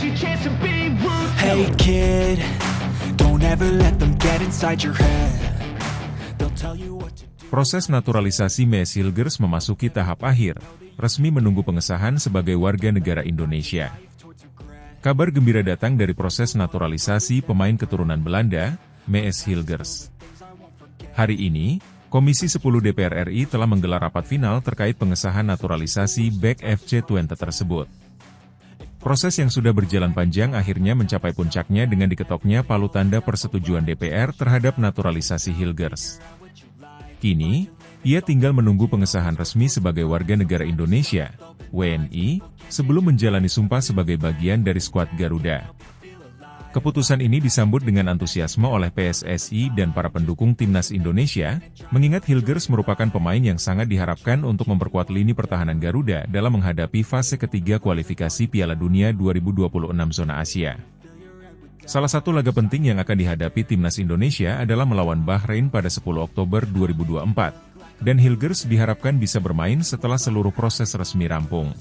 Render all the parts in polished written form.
Hey kid, don't ever let them get inside your head. They'll tell you what to do. Proses naturalisasi Mees Hilgers memasuki tahap akhir, resmi menunggu pengesahan sebagai warga negara Indonesia. Kabar gembira datang dari proses naturalisasi pemain keturunan Belanda, Mees Hilgers. Hari ini, Komisi 10 DPR RI telah menggelar rapat final terkait pengesahan naturalisasi bek FC Twente tersebut. Proses yang sudah berjalan panjang akhirnya mencapai puncaknya dengan diketoknya palu tanda persetujuan DPR terhadap naturalisasi Hilgers. Kini, ia tinggal menunggu pengesahan resmi sebagai warga negara Indonesia, WNI, sebelum menjalani sumpah sebagai bagian dari skuad Garuda. Keputusan ini disambut dengan antusiasme oleh PSSI dan para pendukung timnas Indonesia, mengingat Hilgers merupakan pemain yang sangat diharapkan untuk memperkuat lini pertahanan Garuda dalam menghadapi fase ketiga kualifikasi Piala Dunia 2026 zona Asia. Salah satu laga penting yang akan dihadapi timnas Indonesia adalah melawan Bahrain pada 10 Oktober 2024, dan Hilgers diharapkan bisa bermain setelah seluruh proses resmi rampung.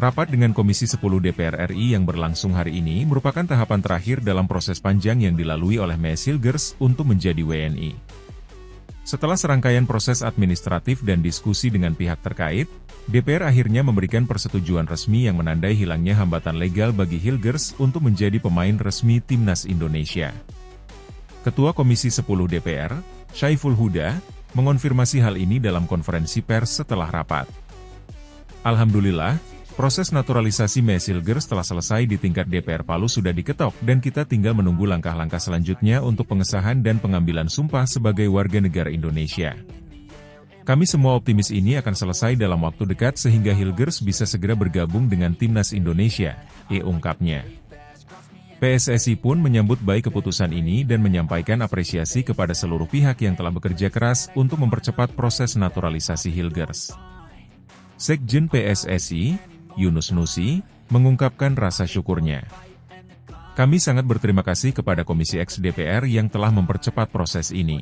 Rapat dengan Komisi 10 DPR RI yang berlangsung hari ini merupakan tahapan terakhir dalam proses panjang yang dilalui oleh Mees Hilgers untuk menjadi WNI. Setelah serangkaian proses administratif dan diskusi dengan pihak terkait, DPR akhirnya memberikan persetujuan resmi yang menandai hilangnya hambatan legal bagi Hilgers untuk menjadi pemain resmi timnas Indonesia. Ketua Komisi 10 DPR, Syaiful Huda, mengonfirmasi hal ini dalam konferensi pers setelah rapat. Alhamdulillah, proses naturalisasi Mees Hilgers telah selesai di tingkat DPR Palu sudah diketok dan kita tinggal menunggu langkah-langkah selanjutnya untuk pengesahan dan pengambilan sumpah sebagai warga negara Indonesia. Kami semua optimis ini akan selesai dalam waktu dekat sehingga Hilgers bisa segera bergabung dengan timnas Indonesia, ungkapnya. PSSI pun menyambut baik keputusan ini dan menyampaikan apresiasi kepada seluruh pihak yang telah bekerja keras untuk mempercepat proses naturalisasi Hilgers. Sekjen PSSI, Yunus Nusi, mengungkapkan rasa syukurnya. Kami sangat berterima kasih kepada Komisi X DPR yang telah mempercepat proses ini.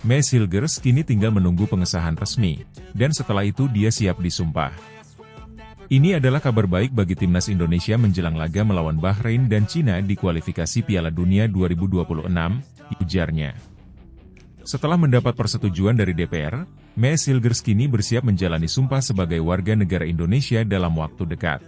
Mees Hilgers kini tinggal menunggu pengesahan resmi, dan setelah itu dia siap disumpah. Ini adalah kabar baik bagi timnas Indonesia menjelang laga melawan Bahrain dan Cina di kualifikasi Piala Dunia 2026, ujarnya. Setelah mendapat persetujuan dari DPR, Mees Hilgers kini bersiap menjalani sumpah sebagai warga negara Indonesia dalam waktu dekat.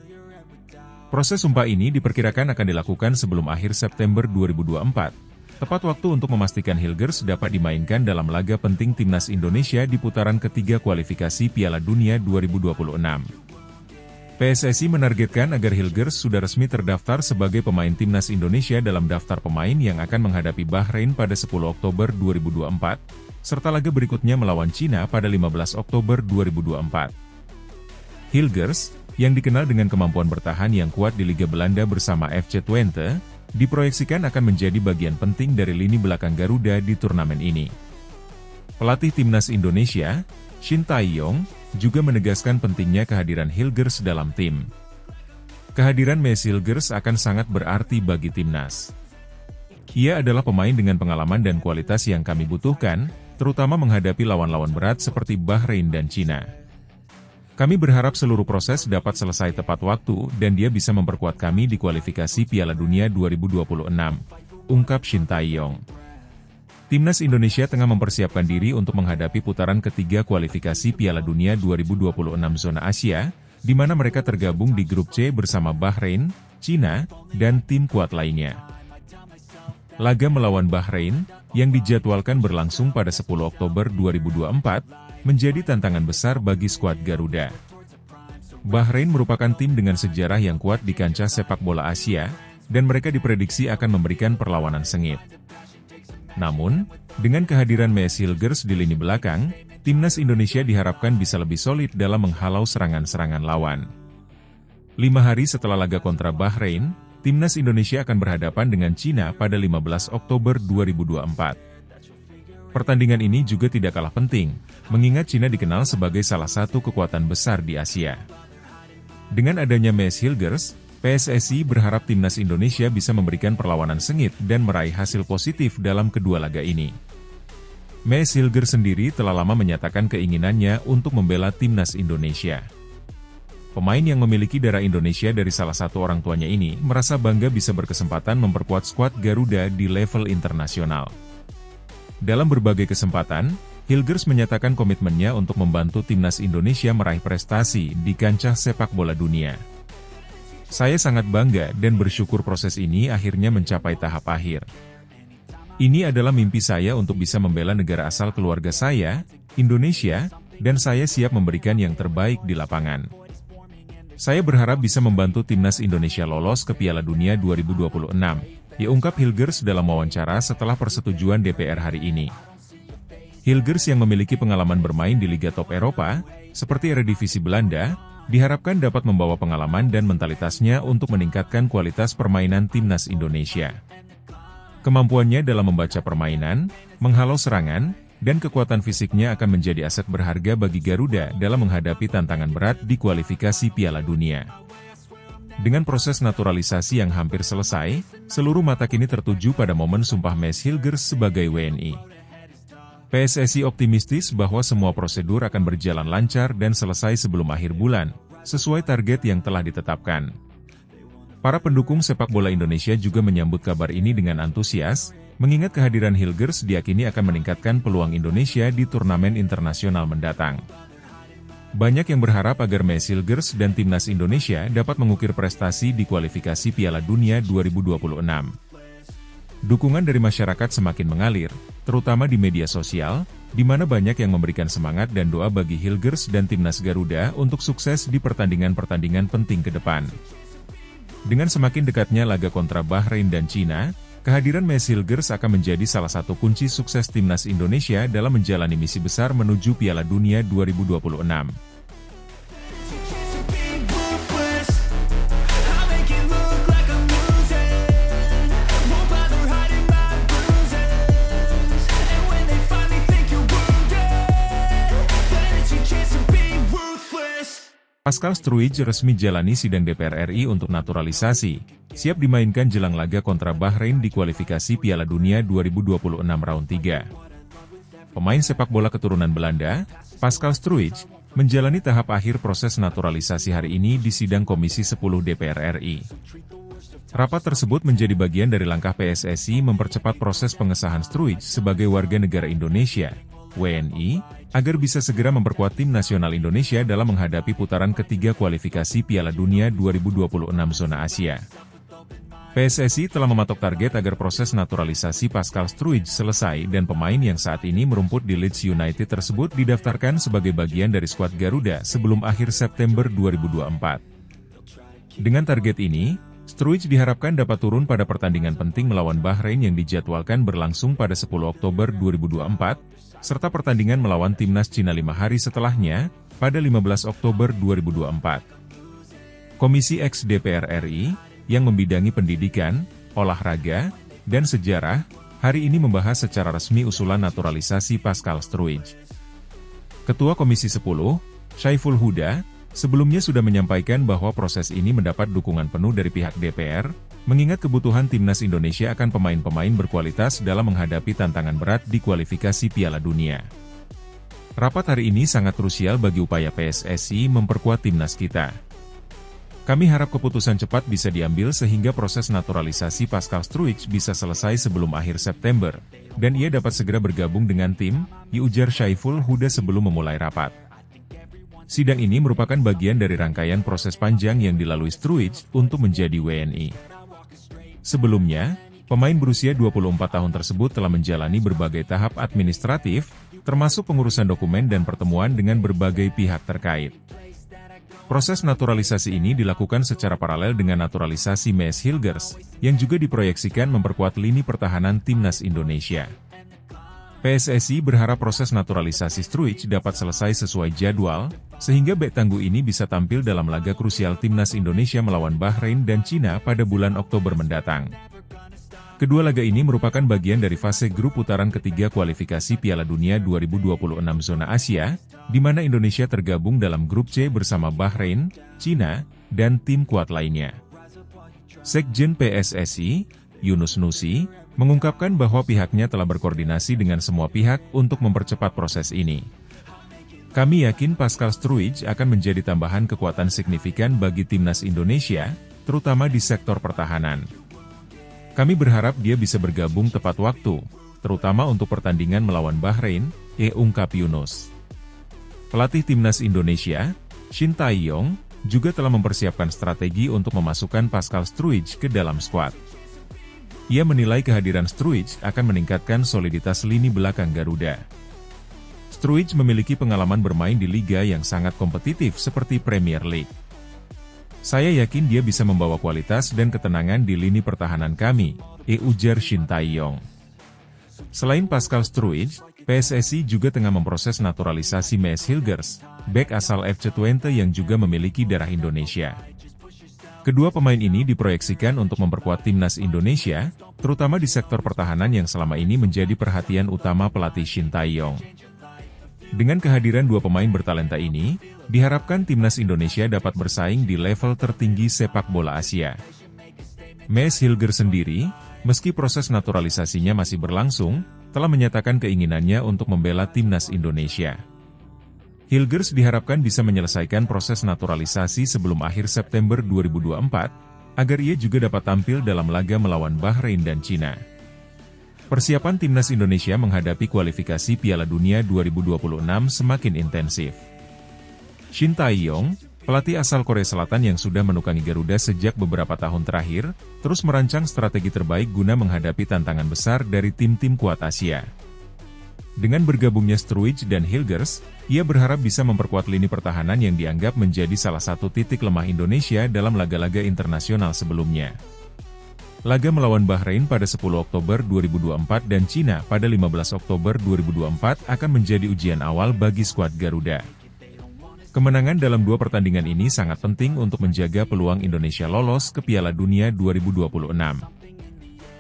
Proses sumpah ini diperkirakan akan dilakukan sebelum akhir September 2024, tepat waktu untuk memastikan Hilgers dapat dimainkan dalam laga penting timnas Indonesia di putaran ketiga kualifikasi Piala Dunia 2026. PSSI menargetkan agar Hilgers sudah resmi terdaftar sebagai pemain timnas Indonesia dalam daftar pemain yang akan menghadapi Bahrain pada 10 Oktober 2024, serta laga berikutnya melawan Cina pada 15 Oktober 2024. Hilgers, yang dikenal dengan kemampuan bertahan yang kuat di Liga Belanda bersama FC Twente, diproyeksikan akan menjadi bagian penting dari lini belakang Garuda di turnamen ini. Pelatih timnas Indonesia, Shin Tae-yong, juga menegaskan pentingnya kehadiran Hilgers dalam tim. Kehadiran Mees Hilgers akan sangat berarti bagi timnas. Ia adalah pemain dengan pengalaman dan kualitas yang kami butuhkan, terutama menghadapi lawan-lawan berat seperti Bahrain dan Cina. Kami berharap seluruh proses dapat selesai tepat waktu dan dia bisa memperkuat kami di kualifikasi Piala Dunia 2026, ungkap Shin Tae-yong. Timnas Indonesia tengah mempersiapkan diri untuk menghadapi putaran ketiga kualifikasi Piala Dunia 2026 zona Asia, di mana mereka tergabung di grup C bersama Bahrain, Cina, dan tim kuat lainnya. Laga melawan Bahrain, yang dijadwalkan berlangsung pada 10 Oktober 2024, menjadi tantangan besar bagi skuad Garuda. Bahrain merupakan tim dengan sejarah yang kuat di kancah sepak bola Asia, dan mereka diprediksi akan memberikan perlawanan sengit. Namun, dengan kehadiran Mees Hilgers di lini belakang, timnas Indonesia diharapkan bisa lebih solid dalam menghalau serangan-serangan lawan. 5 hari setelah laga kontra Bahrain, timnas Indonesia akan berhadapan dengan Cina pada 15 Oktober 2024. Pertandingan ini juga tidak kalah penting, mengingat Cina dikenal sebagai salah satu kekuatan besar di Asia. Dengan adanya Mees Hilgers, PSSI berharap timnas Indonesia bisa memberikan perlawanan sengit dan meraih hasil positif dalam kedua laga ini. Mees Hilgers sendiri telah lama menyatakan keinginannya untuk membela timnas Indonesia. Pemain yang memiliki darah Indonesia dari salah satu orang tuanya ini merasa bangga bisa berkesempatan memperkuat skuad Garuda di level internasional. Dalam berbagai kesempatan, Hilgers menyatakan komitmennya untuk membantu timnas Indonesia meraih prestasi di kancah sepak bola dunia. Saya sangat bangga dan bersyukur proses ini akhirnya mencapai tahap akhir. Ini adalah mimpi saya untuk bisa membela negara asal keluarga saya, Indonesia, dan saya siap memberikan yang terbaik di lapangan. Saya berharap bisa membantu timnas Indonesia lolos ke Piala Dunia 2026, diungkap Hilgers dalam wawancara setelah persetujuan DPR hari ini. Hilgers yang memiliki pengalaman bermain di liga top Eropa, seperti Eredivisie Belanda, diharapkan dapat membawa pengalaman dan mentalitasnya untuk meningkatkan kualitas permainan timnas Indonesia. Kemampuannya dalam membaca permainan, menghalau serangan, dan kekuatan fisiknya akan menjadi aset berharga bagi Garuda dalam menghadapi tantangan berat di kualifikasi Piala Dunia. Dengan proses naturalisasi yang hampir selesai, seluruh mata kini tertuju pada momen sumpah mes Hilgers sebagai WNI. PSSI optimistis bahwa semua prosedur akan berjalan lancar dan selesai sebelum akhir bulan, sesuai target yang telah ditetapkan. Para pendukung sepak bola Indonesia juga menyambut kabar ini dengan antusias, mengingat kehadiran Hilgers diyakini akan meningkatkan peluang Indonesia di turnamen internasional mendatang. Banyak yang berharap agar mes Hilgers dan timnas Indonesia dapat mengukir prestasi di kualifikasi Piala Dunia 2026. Dukungan dari masyarakat semakin mengalir, terutama di media sosial, di mana banyak yang memberikan semangat dan doa bagi Hilgers dan timnas Garuda untuk sukses di pertandingan-pertandingan penting ke depan. Dengan semakin dekatnya laga kontra Bahrain dan Cina, kehadiran mes Hilgers akan menjadi salah satu kunci sukses timnas Indonesia dalam menjalani misi besar menuju Piala Dunia 2026. Pascal Struij resmi jalani sidang DPR RI untuk naturalisasi, siap dimainkan jelang laga kontra Bahrain di kualifikasi Piala Dunia 2026 round 3. Pemain sepak bola keturunan Belanda, Pascal Struij, menjalani tahap akhir proses naturalisasi hari ini di sidang Komisi 10 DPR RI. Rapat tersebut menjadi bagian dari langkah PSSI mempercepat proses pengesahan Struij sebagai warga negara Indonesia, WNI, agar bisa segera memperkuat tim nasional Indonesia dalam menghadapi putaran ketiga kualifikasi Piala Dunia 2026 zona Asia. PSSI telah mematok target agar proses naturalisasi Pascal Struij selesai dan pemain yang saat ini merumput di Leeds United tersebut didaftarkan sebagai bagian dari skuad Garuda sebelum akhir September 2024. Dengan target ini, Struij diharapkan dapat turun pada pertandingan penting melawan Bahrain yang dijadwalkan berlangsung pada 10 Oktober 2024, serta pertandingan melawan timnas Cina 5 hari setelahnya, pada 15 Oktober 2024. Komisi X DPR RI, yang membidangi pendidikan, olahraga, dan sejarah, hari ini membahas secara resmi usulan naturalisasi Pascal Struij. Ketua Komisi 10, Syaiful Huda, sebelumnya sudah menyampaikan bahwa proses ini mendapat dukungan penuh dari pihak DPR, mengingat kebutuhan timnas Indonesia akan pemain-pemain berkualitas dalam menghadapi tantangan berat di kualifikasi Piala Dunia. Rapat hari ini sangat krusial bagi upaya PSSI memperkuat timnas kita. Kami harap keputusan cepat bisa diambil sehingga proses naturalisasi Pascal Struij bisa selesai sebelum akhir September, dan ia dapat segera bergabung dengan tim, diujar Syaiful Huda sebelum memulai rapat. Sidang ini merupakan bagian dari rangkaian proses panjang yang dilalui Struij untuk menjadi WNI. Sebelumnya, pemain berusia 24 tahun tersebut telah menjalani berbagai tahap administratif, termasuk pengurusan dokumen dan pertemuan dengan berbagai pihak terkait. Proses naturalisasi ini dilakukan secara paralel dengan naturalisasi mes Hilgers, yang juga diproyeksikan memperkuat lini pertahanan timnas Indonesia. PSSI berharap proses naturalisasi Struij dapat selesai sesuai jadwal, sehingga bek tangguh ini bisa tampil dalam laga krusial timnas Indonesia melawan Bahrain dan Cina pada bulan Oktober mendatang. Kedua laga ini merupakan bagian dari fase grup putaran ketiga kualifikasi Piala Dunia 2026 zona Asia, di mana Indonesia tergabung dalam grup C bersama Bahrain, Cina, dan tim kuat lainnya. Sekjen PSSI, Yunus Nusi, mengungkapkan bahwa pihaknya telah berkoordinasi dengan semua pihak untuk mempercepat proses ini. Kami yakin Pascal Struijk akan menjadi tambahan kekuatan signifikan bagi timnas Indonesia, terutama di sektor pertahanan. Kami berharap dia bisa bergabung tepat waktu, terutama untuk pertandingan melawan Bahrain, ungkap Yunus. Pelatih timnas Indonesia, Shin Tae-yong, juga telah mempersiapkan strategi untuk memasukkan Pascal Struijk ke dalam skuad. Ia menilai kehadiran Struijk akan meningkatkan soliditas lini belakang Garuda. Struijk memiliki pengalaman bermain di liga yang sangat kompetitif seperti Premier League. Saya yakin dia bisa membawa kualitas dan ketenangan di lini pertahanan kami, ujar Shin Tae-yong. Selain Pascal Struijk, PSSI juga tengah memproses naturalisasi Maes Hilgers, bek asal FC Twente yang juga memiliki darah Indonesia. Kedua pemain ini diproyeksikan untuk memperkuat timnas Indonesia, terutama di sektor pertahanan yang selama ini menjadi perhatian utama pelatih Shin Tae-yong. Dengan kehadiran dua pemain bertalenta ini, diharapkan timnas Indonesia dapat bersaing di level tertinggi sepak bola Asia. Maes Hilgers sendiri, meski proses naturalisasinya masih berlangsung, telah menyatakan keinginannya untuk membela timnas Indonesia. Hilgers diharapkan bisa menyelesaikan proses naturalisasi sebelum akhir September 2024, agar ia juga dapat tampil dalam laga melawan Bahrain dan Cina. Persiapan timnas Indonesia menghadapi kualifikasi Piala Dunia 2026 semakin intensif. Shin Tae-yong, pelatih asal Korea Selatan yang sudah menukangi Garuda sejak beberapa tahun terakhir, terus merancang strategi terbaik guna menghadapi tantangan besar dari tim-tim kuat Asia. Dengan bergabungnya Struijk dan Hilgers, ia berharap bisa memperkuat lini pertahanan yang dianggap menjadi salah satu titik lemah Indonesia dalam laga-laga internasional sebelumnya. Laga melawan Bahrain pada 10 Oktober 2024 dan Cina pada 15 Oktober 2024 akan menjadi ujian awal bagi skuad Garuda. Kemenangan dalam dua pertandingan ini sangat penting untuk menjaga peluang Indonesia lolos ke Piala Dunia 2026.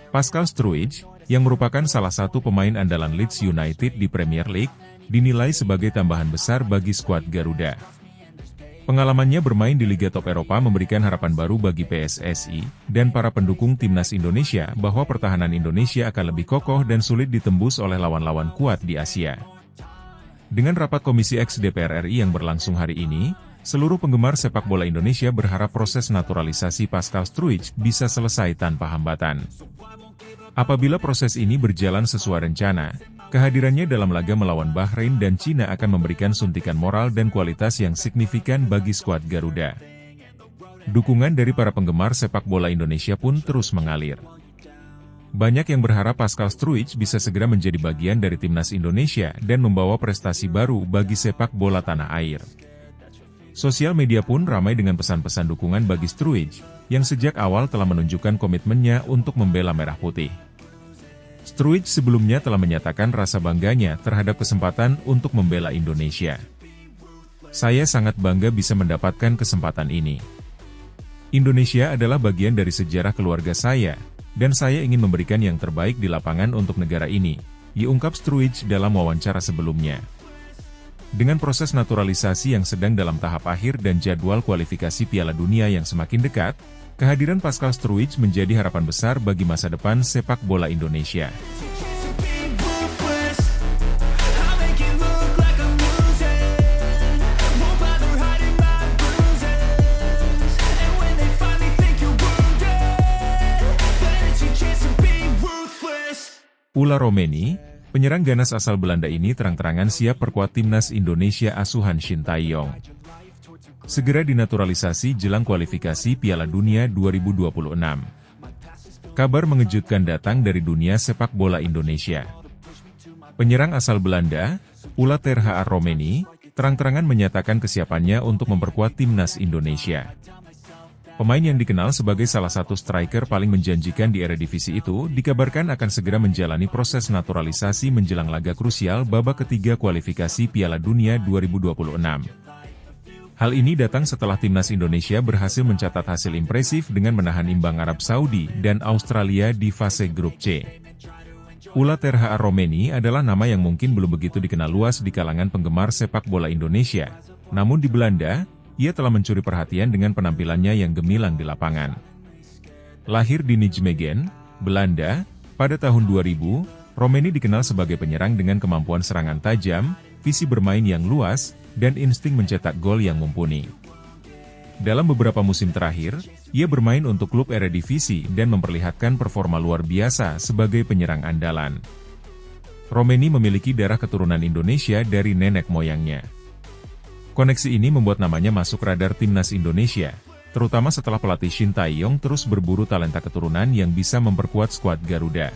Pascal Struijk, yang merupakan salah satu pemain andalan Leeds United di Premier League, dinilai sebagai tambahan besar bagi skuad Garuda. Pengalamannya bermain di Liga Top Eropa memberikan harapan baru bagi PSSI dan para pendukung timnas Indonesia bahwa pertahanan Indonesia akan lebih kokoh dan sulit ditembus oleh lawan-lawan kuat di Asia. Dengan rapat Komisi X DPR RI yang berlangsung hari ini, seluruh penggemar sepak bola Indonesia berharap proses naturalisasi Pascal Struijk bisa selesai tanpa hambatan. Apabila proses ini berjalan sesuai rencana, kehadirannya dalam laga melawan Bahrain dan Cina akan memberikan suntikan moral dan kualitas yang signifikan bagi skuad Garuda. Dukungan dari para penggemar sepak bola Indonesia pun terus mengalir. Banyak yang berharap Pascal Struijk bisa segera menjadi bagian dari timnas Indonesia dan membawa prestasi baru bagi sepak bola tanah air. Sosial media pun ramai dengan pesan-pesan dukungan bagi Struijk, yang sejak awal telah menunjukkan komitmennya untuk membela Merah Putih. Struijk sebelumnya telah menyatakan rasa bangganya terhadap kesempatan untuk membela Indonesia. Saya sangat bangga bisa mendapatkan kesempatan ini. Indonesia adalah bagian dari sejarah keluarga saya, dan saya ingin memberikan yang terbaik di lapangan untuk negara ini, diungkap Struijk dalam wawancara sebelumnya. Dengan proses naturalisasi yang sedang dalam tahap akhir dan jadwal kualifikasi Piala Dunia yang semakin dekat, kehadiran Pascal Struijk menjadi harapan besar bagi masa depan sepak bola Indonesia. Ula Romeni, penyerang ganas asal Belanda ini terang-terangan siap perkuat timnas Indonesia asuhan Shin Tae-yong. Segera dinaturalisasi jelang kualifikasi Piala Dunia 2026. Kabar mengejutkan datang dari dunia sepak bola Indonesia. Penyerang asal Belanda, Ula Terha Romeni, terang-terangan menyatakan kesiapannya untuk memperkuat timnas Indonesia. Pemain yang dikenal sebagai salah satu striker paling menjanjikan di Eredivisie itu dikabarkan akan segera menjalani proses naturalisasi menjelang laga krusial babak ketiga kualifikasi Piala Dunia 2026. Hal ini datang setelah timnas Indonesia berhasil mencatat hasil impresif dengan menahan imbang Arab Saudi dan Australia di fase grup C. Ula Terha Romeni adalah nama yang mungkin belum begitu dikenal luas di kalangan penggemar sepak bola Indonesia, namun di Belanda, ia telah mencuri perhatian dengan penampilannya yang gemilang di lapangan. Lahir di Nijmegen, Belanda, pada tahun 2000, Romeni dikenal sebagai penyerang dengan kemampuan serangan tajam, visi bermain yang luas, dan insting mencetak gol yang mumpuni. Dalam beberapa musim terakhir, ia bermain untuk klub Eredivisie dan memperlihatkan performa luar biasa sebagai penyerang andalan. Romeni memiliki darah keturunan Indonesia dari nenek moyangnya. Koneksi ini membuat namanya masuk radar timnas Indonesia, terutama setelah pelatih Shin Tae-yong terus berburu talenta keturunan yang bisa memperkuat skuad Garuda.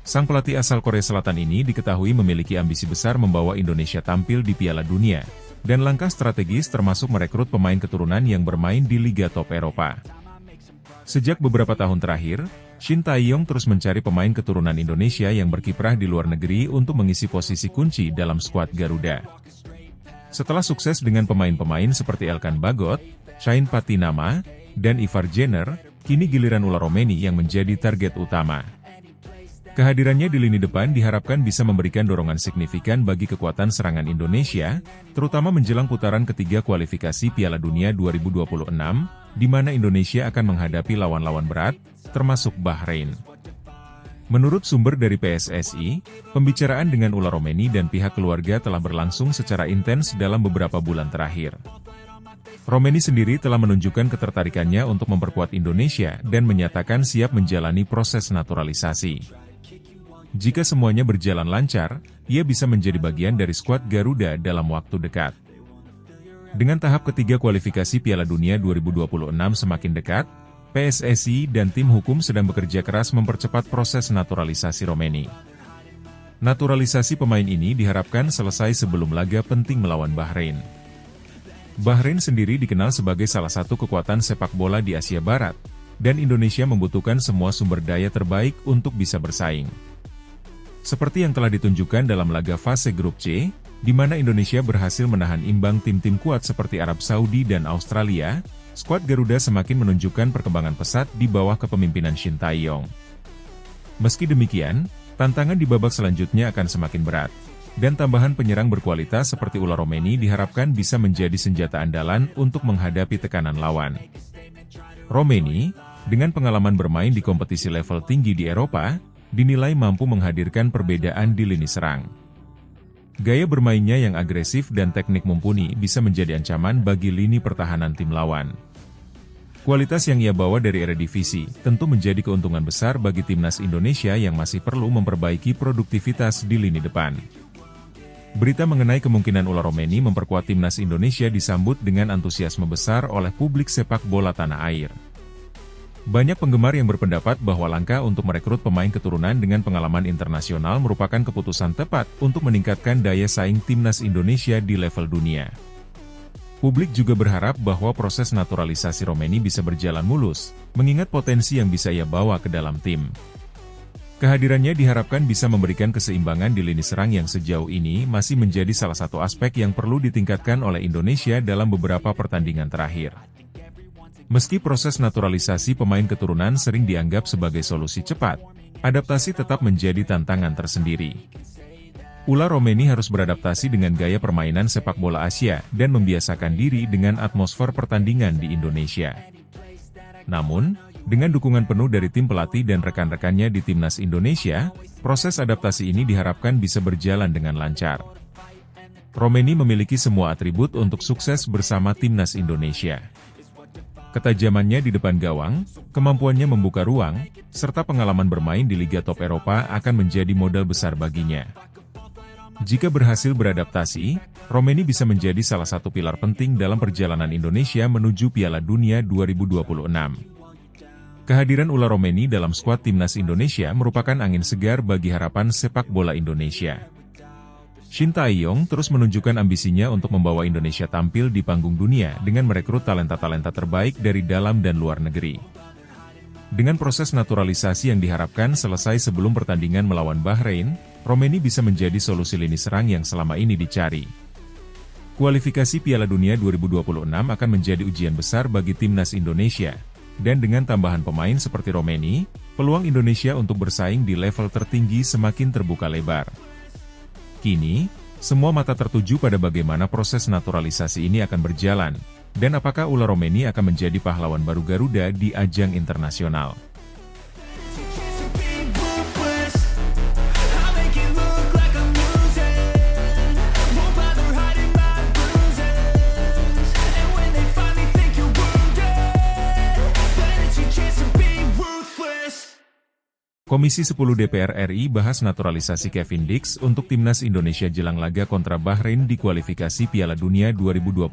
Sang pelatih asal Korea Selatan ini diketahui memiliki ambisi besar membawa Indonesia tampil di Piala Dunia, dan langkah strategis termasuk merekrut pemain keturunan yang bermain di Liga Top Eropa. Sejak beberapa tahun terakhir, Shin Tae-yong terus mencari pemain keturunan Indonesia yang berkiprah di luar negeri untuk mengisi posisi kunci dalam skuad Garuda. Setelah sukses dengan pemain-pemain seperti Elkan Bagot, Shain Patinama, dan Ivar Jenner, kini giliran Ular Romeni yang menjadi target utama. Kehadirannya di lini depan diharapkan bisa memberikan dorongan signifikan bagi kekuatan serangan Indonesia, terutama menjelang putaran ketiga kualifikasi Piala Dunia 2026, di mana Indonesia akan menghadapi lawan-lawan berat, termasuk Bahrain. Menurut sumber dari PSSI, pembicaraan dengan Ular Romeni dan pihak keluarga telah berlangsung secara intens dalam beberapa bulan terakhir. Romeni sendiri telah menunjukkan ketertarikannya untuk memperkuat Indonesia dan menyatakan siap menjalani proses naturalisasi. Jika semuanya berjalan lancar, ia bisa menjadi bagian dari skuad Garuda dalam waktu dekat. Dengan tahap ketiga kualifikasi Piala Dunia 2026 semakin dekat, PSSI dan tim hukum sedang bekerja keras mempercepat proses naturalisasi Romeni. Naturalisasi pemain ini diharapkan selesai sebelum laga penting melawan Bahrain. Bahrain sendiri dikenal sebagai salah satu kekuatan sepak bola di Asia Barat, dan Indonesia membutuhkan semua sumber daya terbaik untuk bisa bersaing. Seperti yang telah ditunjukkan dalam laga fase grup C, di mana Indonesia berhasil menahan imbang tim-tim kuat seperti Arab Saudi dan Australia, skuad Garuda semakin menunjukkan perkembangan pesat di bawah kepemimpinan Shin Tae-yong. Meski demikian, tantangan di babak selanjutnya akan semakin berat, dan tambahan penyerang berkualitas seperti Ular Romeni diharapkan bisa menjadi senjata andalan untuk menghadapi tekanan lawan. Romeni, dengan pengalaman bermain di kompetisi level tinggi di Eropa, dinilai mampu menghadirkan perbedaan di lini serang. Gaya bermainnya yang agresif dan teknik mumpuni bisa menjadi ancaman bagi lini pertahanan tim lawan. Kualitas yang ia bawa dari Eredivisie tentu menjadi keuntungan besar bagi timnas Indonesia yang masih perlu memperbaiki produktivitas di lini depan. Berita mengenai kemungkinan Ular Romeni memperkuat timnas Indonesia disambut dengan antusiasme besar oleh publik sepak bola tanah air. Banyak penggemar yang berpendapat bahwa langkah untuk merekrut pemain keturunan dengan pengalaman internasional merupakan keputusan tepat untuk meningkatkan daya saing timnas Indonesia di level dunia. Publik juga berharap bahwa proses naturalisasi Romeni bisa berjalan mulus, mengingat potensi yang bisa ia bawa ke dalam tim. Kehadirannya diharapkan bisa memberikan keseimbangan di lini serang yang sejauh ini masih menjadi salah satu aspek yang perlu ditingkatkan oleh Indonesia dalam beberapa pertandingan terakhir. Meski proses naturalisasi pemain keturunan sering dianggap sebagai solusi cepat, adaptasi tetap menjadi tantangan tersendiri. Ular Romeni harus beradaptasi dengan gaya permainan sepak bola Asia dan membiasakan diri dengan atmosfer pertandingan di Indonesia. Namun, dengan dukungan penuh dari tim pelatih dan rekan-rekannya di timnas Indonesia, proses adaptasi ini diharapkan bisa berjalan dengan lancar. Romeni memiliki semua atribut untuk sukses bersama timnas Indonesia. Ketajamannya di depan gawang, kemampuannya membuka ruang, serta pengalaman bermain di Liga Top Eropa akan menjadi modal besar baginya. Jika berhasil beradaptasi, Romeni bisa menjadi salah satu pilar penting dalam perjalanan Indonesia menuju Piala Dunia 2026. Kehadiran Ular Romeni dalam skuad timnas Indonesia merupakan angin segar bagi harapan sepak bola Indonesia. Shin Tae-yong terus menunjukkan ambisinya untuk membawa Indonesia tampil di panggung dunia dengan merekrut talenta-talenta terbaik dari dalam dan luar negeri. Dengan proses naturalisasi yang diharapkan selesai sebelum pertandingan melawan Bahrain, Romeni bisa menjadi solusi lini serang yang selama ini dicari. Kualifikasi Piala Dunia 2026 akan menjadi ujian besar bagi timnas Indonesia, dan dengan tambahan pemain seperti Romeni, peluang Indonesia untuk bersaing di level tertinggi semakin terbuka lebar. Kini, semua mata tertuju pada bagaimana proses naturalisasi ini akan berjalan, dan apakah Ular Romeni akan menjadi pahlawan baru Garuda di ajang internasional. Komisi 10 DPR RI bahas naturalisasi Kevin Dix untuk Timnas Indonesia jelang laga kontra Bahrain di kualifikasi Piala Dunia 2026.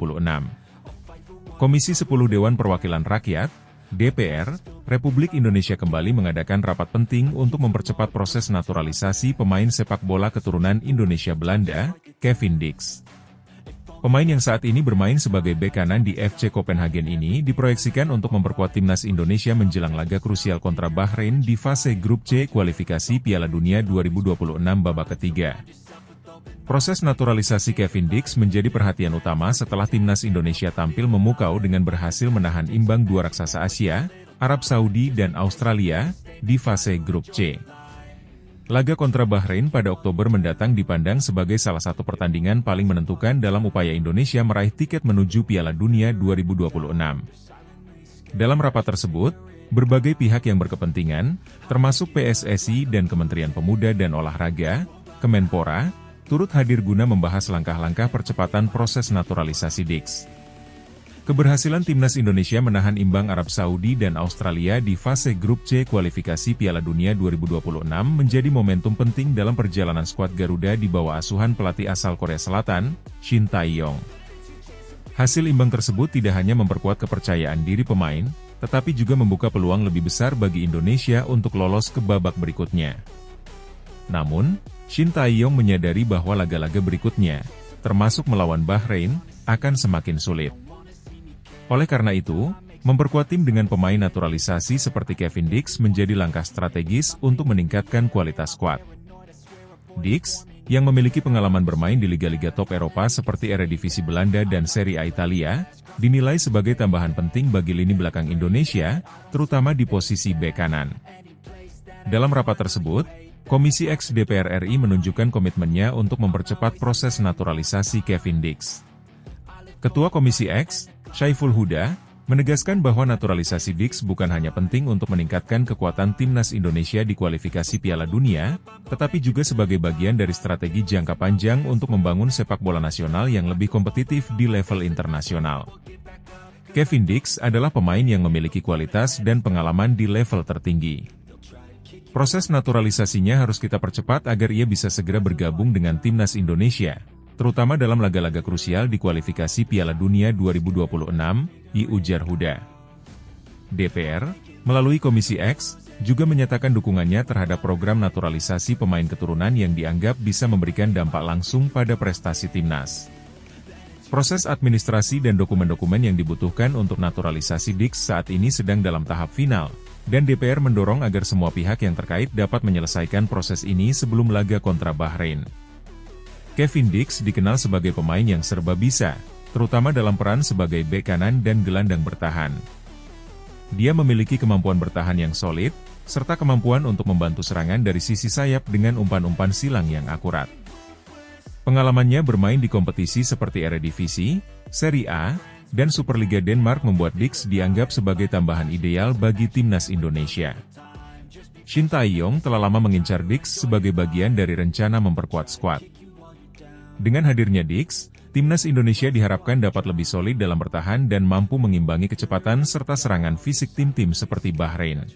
Komisi 10 Dewan Perwakilan Rakyat, DPR, Republik Indonesia kembali mengadakan rapat penting untuk mempercepat proses naturalisasi pemain sepak bola keturunan Indonesia Belanda, Kevin Dix. Pemain yang saat ini bermain sebagai bek kanan di FC Copenhagen ini diproyeksikan untuk memperkuat Timnas Indonesia menjelang laga krusial kontra Bahrain di fase grup C kualifikasi Piala Dunia 2026 babak ketiga. Proses naturalisasi Kevin Dix menjadi perhatian utama setelah Timnas Indonesia tampil memukau dengan berhasil menahan imbang dua raksasa Asia, Arab Saudi dan Australia, di fase grup C. Laga kontra Bahrain pada Oktober mendatang dipandang sebagai salah satu pertandingan paling menentukan dalam upaya Indonesia meraih tiket menuju Piala Dunia 2026. Dalam rapat tersebut, berbagai pihak yang berkepentingan, termasuk PSSI dan Kementerian Pemuda dan Olahraga, Kemenpora, turut hadir guna membahas langkah-langkah percepatan proses naturalisasi Dix. Keberhasilan Timnas Indonesia menahan imbang Arab Saudi dan Australia di fase grup C kualifikasi Piala Dunia 2026 menjadi momentum penting dalam perjalanan skuad Garuda di bawah asuhan pelatih asal Korea Selatan, Shin Tae-yong. Hasil imbang tersebut tidak hanya memperkuat kepercayaan diri pemain, tetapi juga membuka peluang lebih besar bagi Indonesia untuk lolos ke babak berikutnya. Namun, Shin Tae-yong menyadari bahwa laga-laga berikutnya, termasuk melawan Bahrain, akan semakin sulit. Oleh karena itu, memperkuat tim dengan pemain naturalisasi seperti Kevin Dix menjadi langkah strategis untuk meningkatkan kualitas skuad. Dix, yang memiliki pengalaman bermain di liga-liga top Eropa seperti Eredivisie Belanda dan Serie A Italia, dinilai sebagai tambahan penting bagi lini belakang Indonesia, terutama di posisi bek kanan. Dalam rapat tersebut, Komisi X DPR RI menunjukkan komitmennya untuk mempercepat proses naturalisasi Kevin Dix. Ketua Komisi X, Syaiful Huda, menegaskan bahwa naturalisasi Dix bukan hanya penting untuk meningkatkan kekuatan Timnas Indonesia di kualifikasi Piala Dunia, tetapi juga sebagai bagian dari strategi jangka panjang untuk membangun sepak bola nasional yang lebih kompetitif di level internasional. Kevin Dix adalah pemain yang memiliki kualitas dan pengalaman di level tertinggi. Proses naturalisasinya harus kita percepat agar ia bisa segera bergabung dengan Timnas Indonesia, terutama dalam laga-laga krusial di kualifikasi Piala Dunia 2026, ujar Huda. DPR, melalui Komisi X, juga menyatakan dukungannya terhadap program naturalisasi pemain keturunan yang dianggap bisa memberikan dampak langsung pada prestasi Timnas. Proses administrasi dan dokumen-dokumen yang dibutuhkan untuk naturalisasi Dix saat ini sedang dalam tahap final, dan DPR mendorong agar semua pihak yang terkait dapat menyelesaikan proses ini sebelum laga kontra Bahrain. Kevin Dix dikenal sebagai pemain yang serba bisa, terutama dalam peran sebagai bek kanan dan gelandang bertahan. Dia memiliki kemampuan bertahan yang solid, serta kemampuan untuk membantu serangan dari sisi sayap dengan umpan-umpan silang yang akurat. Pengalamannya bermain di kompetisi seperti Eredivisie, Serie A, dan Superliga Denmark membuat Dix dianggap sebagai tambahan ideal bagi Timnas Indonesia. Shin Tae-yong telah lama mengincar Dix sebagai bagian dari rencana memperkuat skuad. Dengan hadirnya Dix, Timnas Indonesia diharapkan dapat lebih solid dalam bertahan dan mampu mengimbangi kecepatan serta serangan fisik tim-tim seperti Bahrain.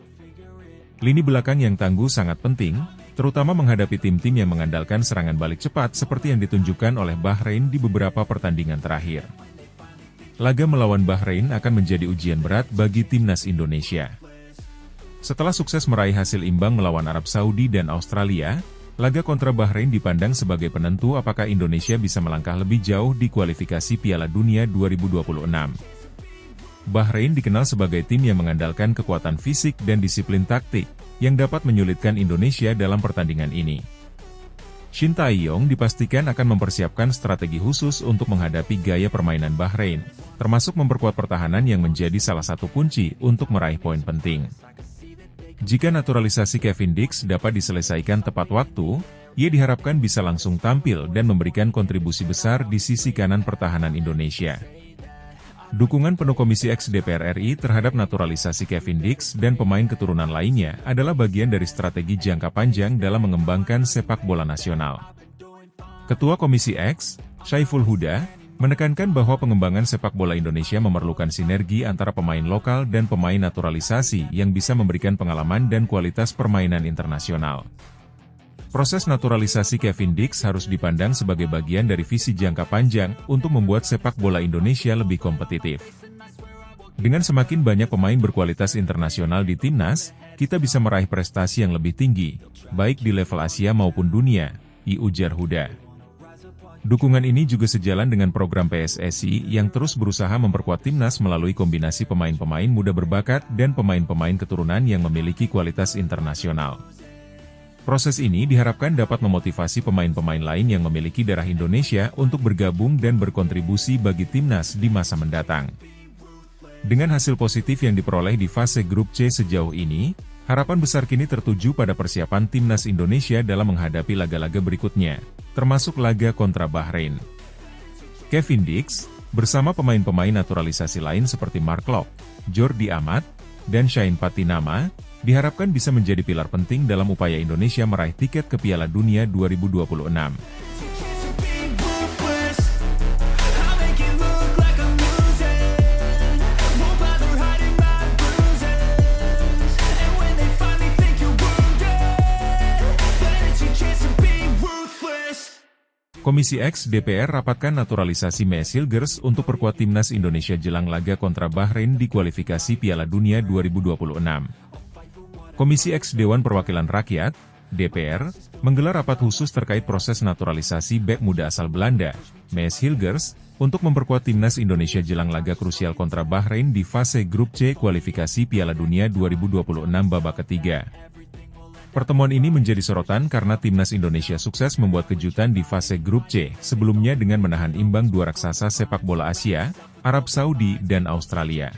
Lini belakang yang tangguh sangat penting, terutama menghadapi tim-tim yang mengandalkan serangan balik cepat seperti yang ditunjukkan oleh Bahrain di beberapa pertandingan terakhir. Laga melawan Bahrain akan menjadi ujian berat bagi Timnas Indonesia. Setelah sukses meraih hasil imbang melawan Arab Saudi dan Australia, laga kontra Bahrain dipandang sebagai penentu apakah Indonesia bisa melangkah lebih jauh di kualifikasi Piala Dunia 2026. Bahrain dikenal sebagai tim yang mengandalkan kekuatan fisik dan disiplin taktik, yang dapat menyulitkan Indonesia dalam pertandingan ini. Shin Tae-yong dipastikan akan mempersiapkan strategi khusus untuk menghadapi gaya permainan Bahrain, termasuk memperkuat pertahanan yang menjadi salah satu kunci untuk meraih poin penting. Jika naturalisasi Kevin Dix dapat diselesaikan tepat waktu, ia diharapkan bisa langsung tampil dan memberikan kontribusi besar di sisi kanan pertahanan Indonesia. Dukungan penuh Komisi X DPR RI terhadap naturalisasi Kevin Dix dan pemain keturunan lainnya adalah bagian dari strategi jangka panjang dalam mengembangkan sepak bola nasional. Ketua Komisi X, Syaiful Huda, menekankan bahwa pengembangan sepak bola Indonesia memerlukan sinergi antara pemain lokal dan pemain naturalisasi yang bisa memberikan pengalaman dan kualitas permainan internasional. Proses naturalisasi Kevin Dix harus dipandang sebagai bagian dari visi jangka panjang untuk membuat sepak bola Indonesia lebih kompetitif. Dengan semakin banyak pemain berkualitas internasional di timnas, kita bisa meraih prestasi yang lebih tinggi, baik di level Asia maupun dunia, ujar Huda. Dukungan ini juga sejalan dengan program PSSI yang terus berusaha memperkuat timnas melalui kombinasi pemain-pemain muda berbakat dan pemain-pemain keturunan yang memiliki kualitas internasional. Proses ini diharapkan dapat memotivasi pemain-pemain lain yang memiliki darah Indonesia untuk bergabung dan berkontribusi bagi timnas di masa mendatang. Dengan hasil positif yang diperoleh di fase grup C sejauh ini, harapan besar kini tertuju pada persiapan timnas Indonesia dalam menghadapi laga-laga berikutnya, termasuk laga kontra Bahrain. Kevin Dix, bersama pemain-pemain naturalisasi lain seperti Mark Locke, Jordi Amat, dan Shain Patinama, diharapkan bisa menjadi pilar penting dalam upaya Indonesia meraih tiket ke Piala Dunia 2026. Komisi X DPR rapatkan naturalisasi Mees Hilgers untuk perkuat timnas Indonesia jelang laga kontra Bahrain di kualifikasi Piala Dunia 2026. Komisi X Dewan Perwakilan Rakyat, DPR, menggelar rapat khusus terkait proses naturalisasi bek muda asal Belanda, Mees Hilgers, untuk memperkuat timnas Indonesia jelang laga krusial kontra Bahrain di fase grup C kualifikasi Piala Dunia 2026 babak ketiga. Pertemuan ini menjadi sorotan karena timnas Indonesia sukses membuat kejutan di fase grup C, sebelumnya dengan menahan imbang dua raksasa sepak bola Asia, Arab Saudi dan Australia.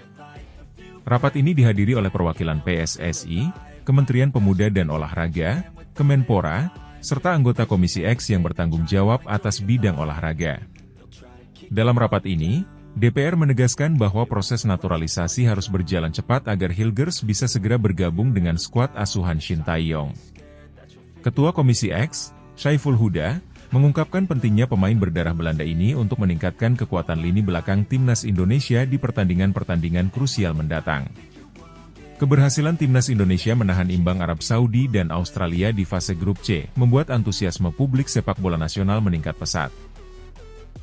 Rapat ini dihadiri oleh perwakilan PSSI, Kementerian Pemuda dan Olahraga, Kemenpora, serta anggota Komisi X yang bertanggung jawab atas bidang olahraga. Dalam rapat ini, DPR menegaskan bahwa proses naturalisasi harus berjalan cepat agar Hilgers bisa segera bergabung dengan skuad asuhan Shin Tae-yong. Ketua Komisi X, Syaiful Huda, mengungkapkan pentingnya pemain berdarah Belanda ini untuk meningkatkan kekuatan lini belakang timnas Indonesia di pertandingan-pertandingan krusial mendatang. Keberhasilan timnas Indonesia menahan imbang Arab Saudi dan Australia di fase grup C membuat antusiasme publik sepak bola nasional meningkat pesat.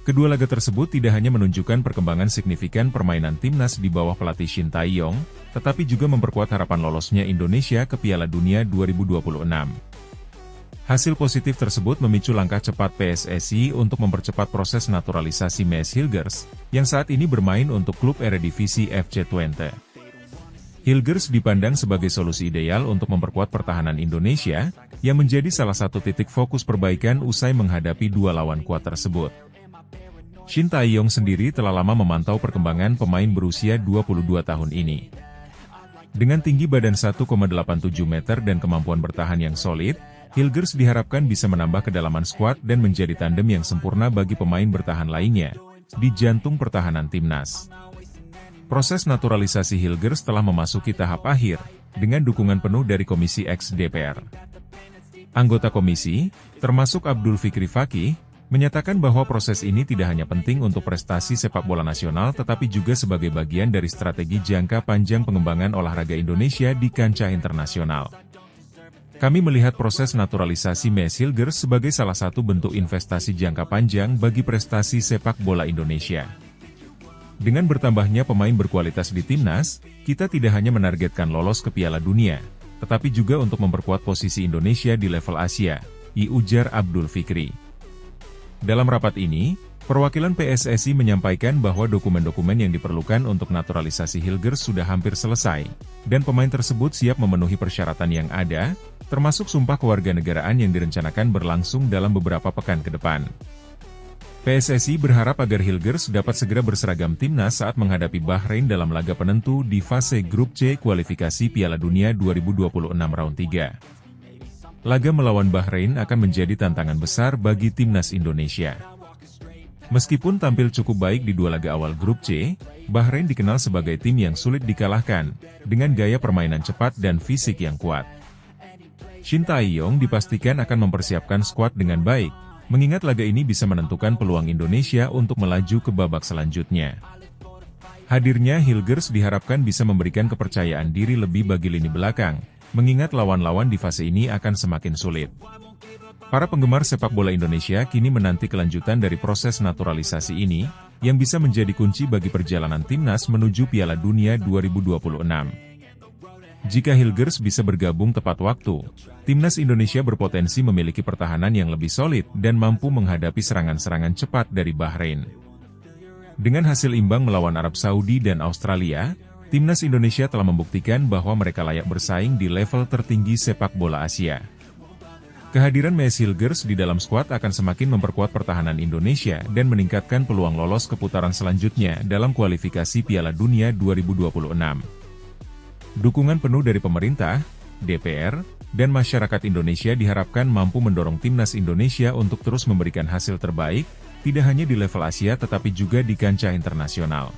Kedua laga tersebut tidak hanya menunjukkan perkembangan signifikan permainan timnas di bawah pelatih Shin Tae-yong, tetapi juga memperkuat harapan lolosnya Indonesia ke Piala Dunia 2026. Hasil positif tersebut memicu langkah cepat PSSI untuk mempercepat proses naturalisasi Mees Hilgers, yang saat ini bermain untuk klub Eredivisie FC Twente. Hilgers dipandang sebagai solusi ideal untuk memperkuat pertahanan Indonesia, yang menjadi salah satu titik fokus perbaikan usai menghadapi dua lawan kuat tersebut. Shin Tae-yong sendiri telah lama memantau perkembangan pemain berusia 22 tahun ini. Dengan tinggi badan 1,87 meter dan kemampuan bertahan yang solid, Hilgers diharapkan bisa menambah kedalaman skuad dan menjadi tandem yang sempurna bagi pemain bertahan lainnya, di jantung pertahanan timnas. Proses naturalisasi Hilgers telah memasuki tahap akhir, dengan dukungan penuh dari Komisi X DPR. Anggota komisi, termasuk Abdul Fikri Fakih, menyatakan bahwa proses ini tidak hanya penting untuk prestasi sepak bola nasional tetapi juga sebagai bagian dari strategi jangka panjang pengembangan olahraga Indonesia di kancah internasional. Kami melihat proses naturalisasi Mees Hilgers sebagai salah satu bentuk investasi jangka panjang bagi prestasi sepak bola Indonesia. Dengan bertambahnya pemain berkualitas di timnas, kita tidak hanya menargetkan lolos ke Piala Dunia, tetapi juga untuk memperkuat posisi Indonesia di level Asia, ujar Abdul Fikri. Dalam rapat ini, perwakilan PSSI menyampaikan bahwa dokumen-dokumen yang diperlukan untuk naturalisasi Hilgers sudah hampir selesai, dan pemain tersebut siap memenuhi persyaratan yang ada, termasuk sumpah kewarganegaraan yang direncanakan berlangsung dalam beberapa pekan ke depan. PSSI berharap agar Hilgers dapat segera berseragam timnas saat menghadapi Bahrain dalam laga penentu di fase grup C kualifikasi Piala Dunia 2026 round 3. Laga melawan Bahrain akan menjadi tantangan besar bagi timnas Indonesia. Meskipun tampil cukup baik di dua laga awal grup C, Bahrain dikenal sebagai tim yang sulit dikalahkan, dengan gaya permainan cepat dan fisik yang kuat. Shin Tae-yong dipastikan akan mempersiapkan skuad dengan baik, mengingat laga ini bisa menentukan peluang Indonesia untuk melaju ke babak selanjutnya. Hadirnya Hilgers diharapkan bisa memberikan kepercayaan diri lebih bagi lini belakang, mengingat lawan-lawan di fase ini akan semakin sulit. Para penggemar sepak bola Indonesia kini menanti kelanjutan dari proses naturalisasi ini, yang bisa menjadi kunci bagi perjalanan timnas menuju Piala Dunia 2026. Jika Hilgers bisa bergabung tepat waktu, timnas Indonesia berpotensi memiliki pertahanan yang lebih solid dan mampu menghadapi serangan-serangan cepat dari Bahrain. Dengan hasil imbang melawan Arab Saudi dan Australia, timnas Indonesia telah membuktikan bahwa mereka layak bersaing di level tertinggi sepak bola Asia. Kehadiran Mees Hilgers di dalam skuad akan semakin memperkuat pertahanan Indonesia dan meningkatkan peluang lolos ke putaran selanjutnya dalam kualifikasi Piala Dunia 2026. Dukungan penuh dari pemerintah, DPR, dan masyarakat Indonesia diharapkan mampu mendorong timnas Indonesia untuk terus memberikan hasil terbaik, tidak hanya di level Asia tetapi juga di kancah internasional.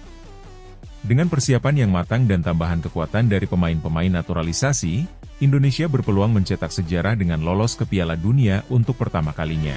Dengan persiapan yang matang dan tambahan kekuatan dari pemain-pemain naturalisasi, Indonesia berpeluang mencetak sejarah dengan lolos ke Piala Dunia untuk pertama kalinya.